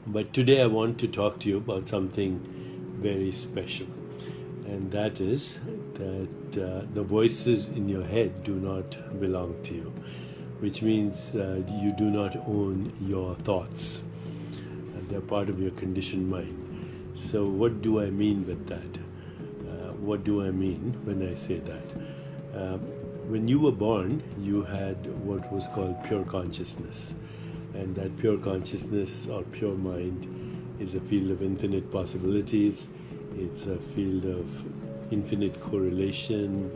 But today I want to talk to you about something very special, and that is that the voices in your head do not belong to you, which means you do not own your thoughts. They're part of your conditioned mind. So what do I mean with that? What do I mean when I say that? When you were born, you had what was called pure consciousness. And that pure consciousness or pure mind is a field of infinite possibilities. It's a field of infinite correlation.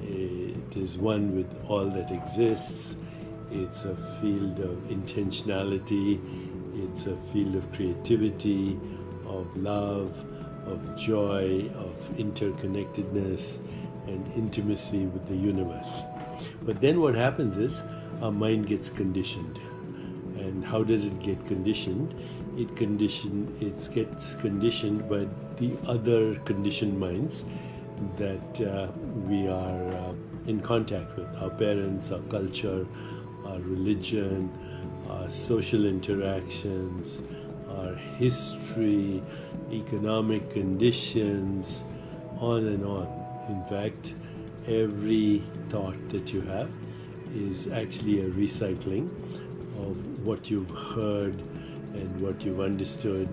It is one with all that exists. It's a field of intentionality. It's a field of creativity, of love, of joy, of interconnectedness and intimacy with the universe. But then what happens is our mind gets conditioned. And how does it get conditioned? It gets conditioned by the other conditioned minds that we are in contact with. Our parents, our culture, our religion, our social interactions, our history, economic conditions, on and on. In fact, every thought that you have is actually a recycling of what you've heard and what you've understood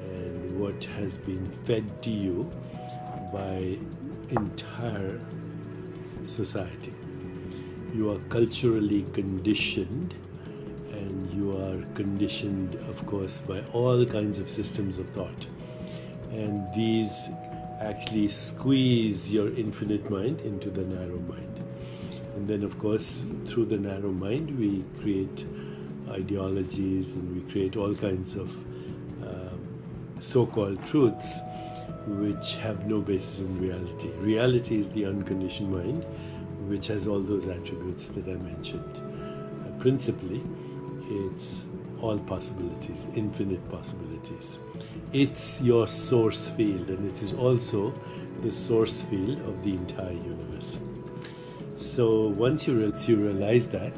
and what has been fed to you by entire society. You are culturally conditioned, and you are conditioned, of course, by all kinds of systems of thought. And these actually squeeze your infinite mind into the narrow mind. And then, of course, through the narrow mind, we create ideologies and we create all kinds of so-called truths which have no basis in reality. Reality is the unconditioned mind, which has all those attributes that I mentioned. Principally, it's all possibilities, infinite possibilities. It's your source field, and it is also the source field of the entire universe. So once you realize that,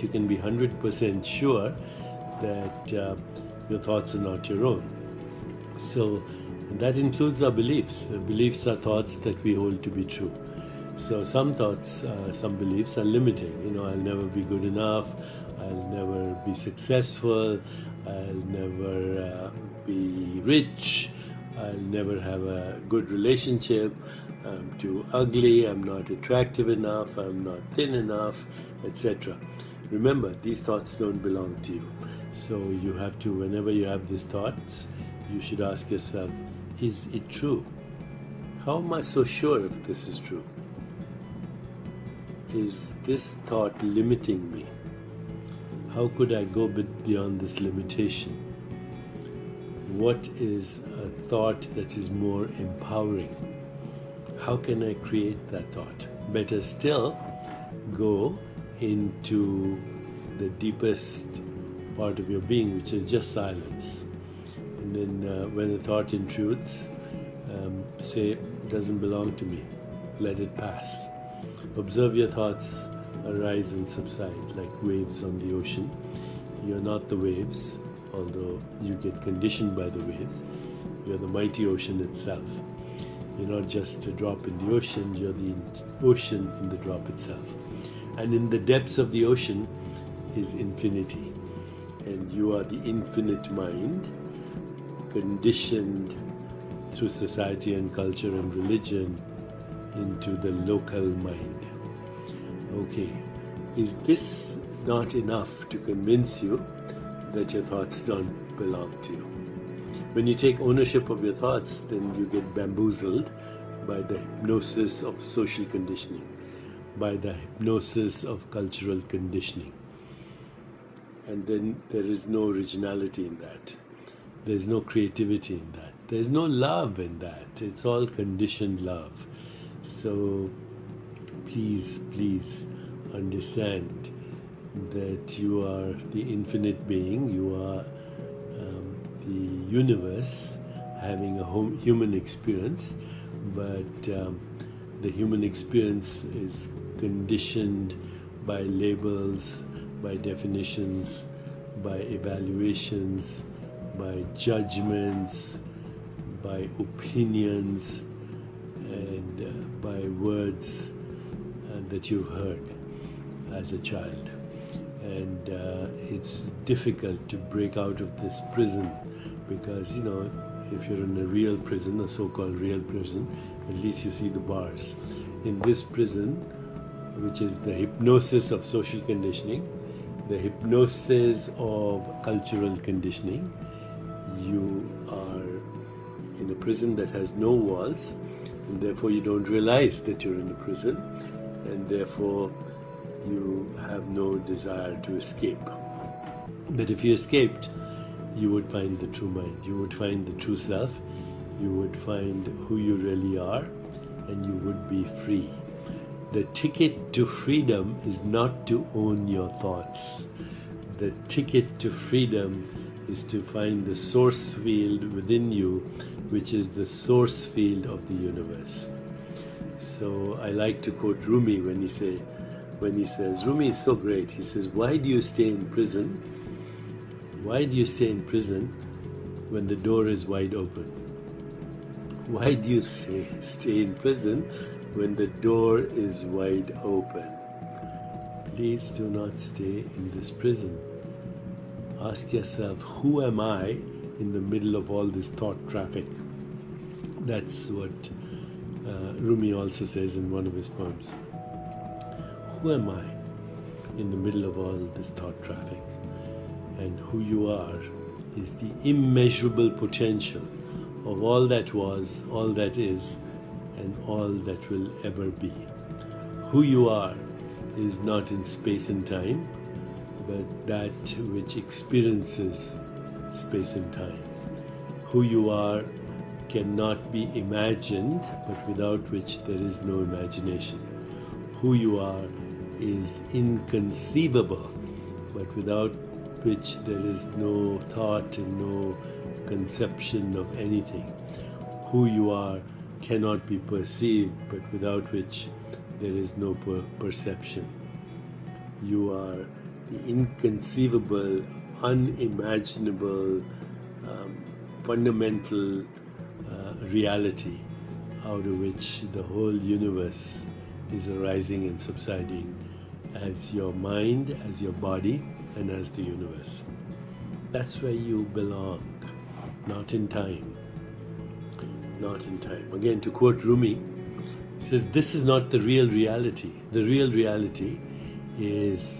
you can be 100% sure that your thoughts are not your own. So that includes our beliefs. The beliefs are thoughts that we hold to be true. So some thoughts, some beliefs are limiting. I'll never be good enough, I'll never be successful, I'll never be rich, I'll never have a good relationship, I'm too ugly, I'm not attractive enough, I'm not thin enough, etc. Remember, these thoughts don't belong to you. So you have to, whenever you have these thoughts, you should ask yourself, is it true? How am I so sure if this is true? Is this thought limiting me? How could I go beyond this limitation? What is a thought that is more empowering? How can I create that thought? Better still, go into the deepest part of your being, which is just silence. And then when a thought intrudes, say, it doesn't belong to me. Let it pass. Observe your thoughts arise and subside like waves on the ocean. You're not the waves, although you get conditioned by the waves. You're the mighty ocean itself. You're not just a drop in the ocean, you're the ocean in the drop itself. And in the depths of the ocean is infinity. And you are the infinite mind, conditioned through society and culture and religion into the local mind. Okay, is this not enough to convince you that your thoughts don't belong to you? When you take ownership of your thoughts, then you get bamboozled by the hypnosis of social conditioning, by the hypnosis of cultural conditioning. And then there is no originality in that. There's no creativity in that. There's no love in that. It's all conditioned love. So please understand that you are the infinite being. You are the universe having a human experience, but the human experience is conditioned by labels, by definitions, by evaluations, by judgments, by opinions, and by words that you've heard as a child. And it's difficult to break out of this prison because, you know, if you're in a real prison, a so-called real prison, at least you see the bars. In this prison, which is the hypnosis of social conditioning, the hypnosis of cultural conditioning, you are in a prison that has no walls, and therefore you don't realize that you're in a prison, and therefore you have no desire to escape. But if you escaped, you would find the true mind, you would find the true self, you would find who you really are, and you would be free. The ticket to freedom is not to own your thoughts. The ticket to freedom is to find the source field within you, which is the source field of the universe. So I like to quote Rumi when he says, Rumi is so great. He says, why do you stay in prison? Why do you stay in prison when the door is wide open? Why do you stay in prison when the door is wide open? Please do not stay in this prison. Ask yourself, who am I in the middle of all this thought traffic? That's what Rumi also says in one of his poems. Who am I in the middle of all this thought traffic? And who you are is the immeasurable potential of all that was, all that is, and all that will ever be. Who you are is not in space and time, but that which experiences space and time. Who you are cannot be imagined, but without which there is no imagination. Who you are is inconceivable, but without which there is no thought and no conception of anything. Who you are cannot be perceived, but without which there is no perception. You are the inconceivable, unimaginable, fundamental reality out of which the whole universe is arising and subsiding as your mind, as your body, and as the universe. That's where you belong, not in time. Not in time. Again, to quote Rumi, he says, this is not the real reality. The real reality is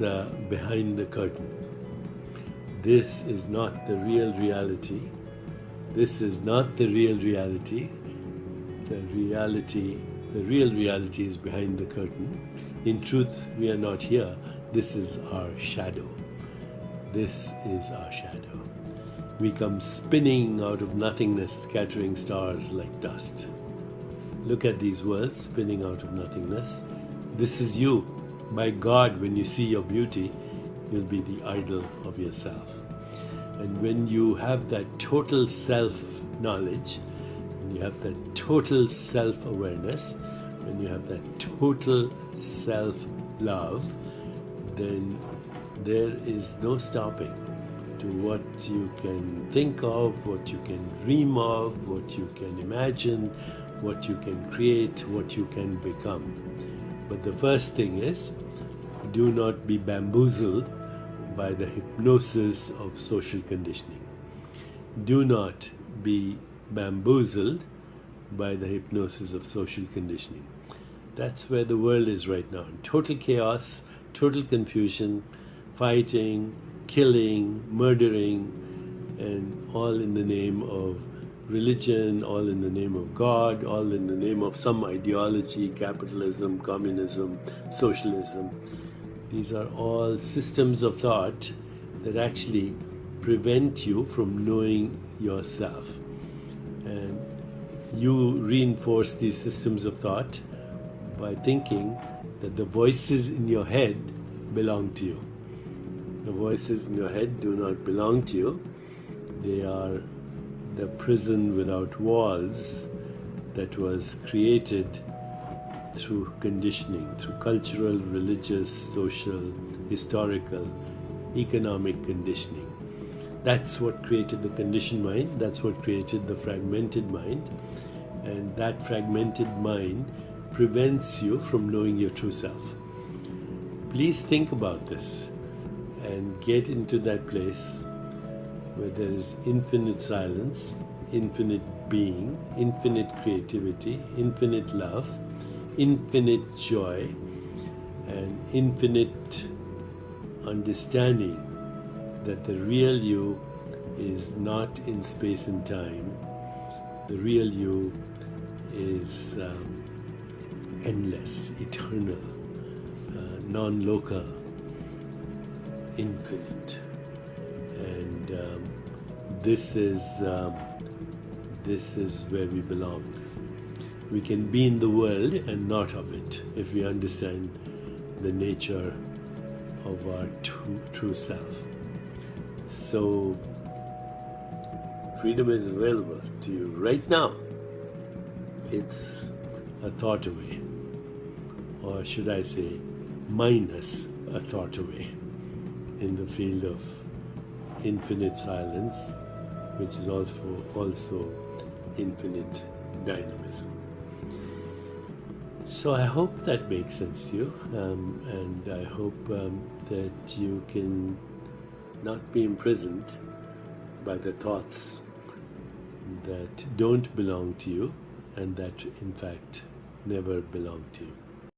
behind the curtain. This is not the real reality. This is not the real reality. The real reality is behind the curtain. In truth, we are not here. This is our shadow. This is our shadow. We come spinning out of nothingness, scattering stars like dust. Look at these worlds spinning out of nothingness. This is you. By God, when you see your beauty, you'll be the idol of yourself. And when you have that total self-knowledge, when you have that total self-awareness, when you have that total self-love, then there is no stopping to what you can think of, what you can dream of, what you can imagine, what you can create, what you can become. But the first thing is, do not be bamboozled by the hypnosis of social conditioning. Do not be bamboozled by the hypnosis of social conditioning. That's where the world is right now, in total chaos, total confusion, fighting, killing, murdering, and all in the name of religion, all in the name of God, all in the name of some ideology, capitalism, communism, socialism. These are all systems of thought that actually prevent you from knowing yourself. And you reinforce these systems of thought by thinking that the voices in your head belong to you. The voices in your head do not belong to you. They are the prison without walls that was created through conditioning, through cultural, religious, social, historical, economic conditioning. That's what created the conditioned mind. That's what created the fragmented mind. And that fragmented mind prevents you from knowing your true self. Please think about this and get into that place where there is infinite silence, infinite being, infinite creativity, infinite love, infinite joy, and infinite understanding that the real you is not in space and time. The real you is endless, eternal, non-local, infinite. And this is where we belong. We can be in the world and not of it if we understand the nature of our true self. So freedom is available to you right now. It's a thought away, or should I say minus a thought away, in the field of infinite silence, which is also infinite dynamism. So I hope that makes sense to you, and I hope that you can not be imprisoned by the thoughts that don't belong to you and that in fact never belong to you.